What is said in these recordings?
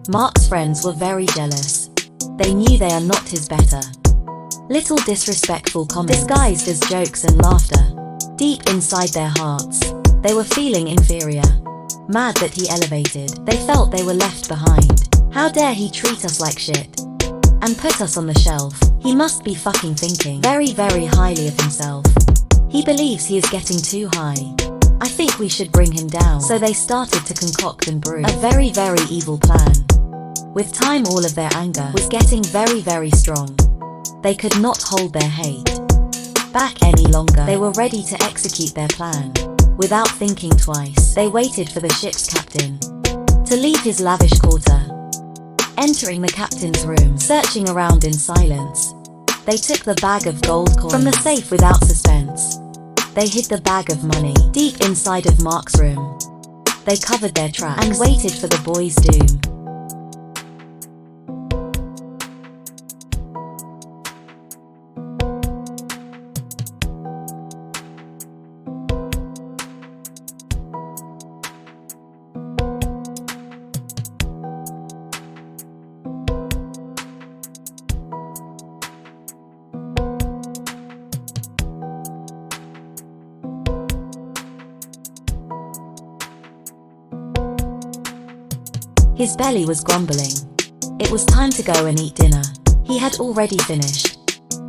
Mark's friends were very jealous. They knew they are not his better. Little disrespectful comments disguised as jokes and laughter. Deep inside their hearts, they were feeling inferior. Mad that he elevated, they felt they were left behind. How dare he treat us like shit and put us on the shelf. He must be fucking thinking very, very highly of himself. He believes he is getting too high. I think we should bring him down. So they started to concoct and brew a very, very evil plan. With time, all of their anger was getting very, very strong. They could not hold their hate back any longer. They were ready to execute their plan. Without thinking twice, they waited for the ship's captain to leave his lavish quarter. Entering the captain's room, searching around in silence, they took the bag of gold coins from the safe without suspense. They hid the bag of money deep inside of Mark's room. They covered their tracks and waited for the boy's doom. His belly was grumbling. It was time to go and eat dinner. He had already finished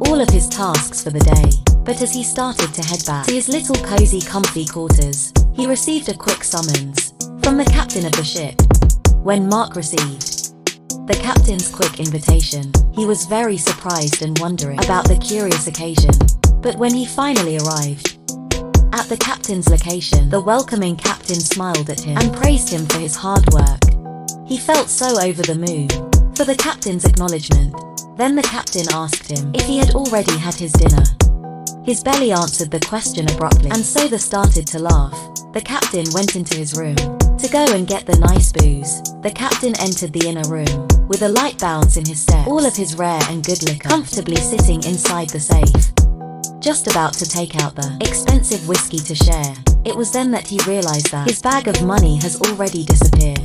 all of his tasks for the day, but as he started to head back to his little cozy comfy quarters, he received a quick summons from the captain of the ship. When Mark received the captain's quick invitation, he was very surprised and wondering about the curious occasion. But when he finally arrived at the captain's location, the welcoming captain smiled at him and praised him for his hard work. He felt so over the moon for the captain's acknowledgement. Then the captain asked him if he had already had his dinner. His belly answered the question abruptly, and so they started to laugh. The captain went into his room to go and get the nice booze. The captain entered the inner room with a light bounce in his step, all of his rare and good liquor comfortably sitting inside the safe, just about to take out the expensive whiskey to share. It was then that he realized that his bag of money has already disappeared.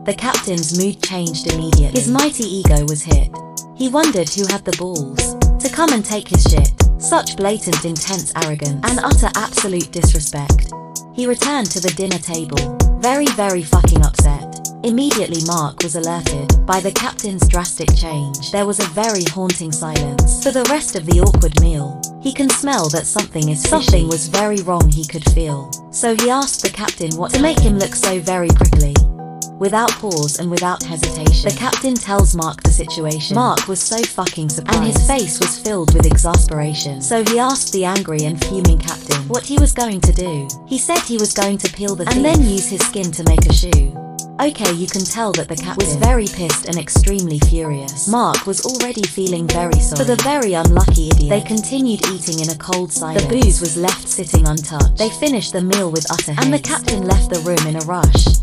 The captain's mood changed immediately. His mighty ego was hit. He wondered who had the balls to come and take his shit. Such blatant, intense arrogance and utter absolute disrespect. He returned to the dinner table, very, very fucking upset. Immediately Mark was alerted by the captain's drastic change. There was a very haunting silence for the rest of the awkward meal. He can smell that something is fishy. Something was very wrong, he could feel. So he asked the captain what to make him look so very prickly. Without pause and without hesitation, the captain tells Mark the situation. Mark was so fucking surprised, and his face was filled with exasperation. So he asked the angry and fuming captain what he was going to do. He said he was going to peel the thief and then use his skin to make a shoe. Okay, you can tell that the captain was very pissed and extremely furious. Mark was already feeling very sorry for the very unlucky idiot. They continued eating in a cold silence. The booze was left sitting untouched. They finished the meal with utter haste, and the captain left the room in a rush.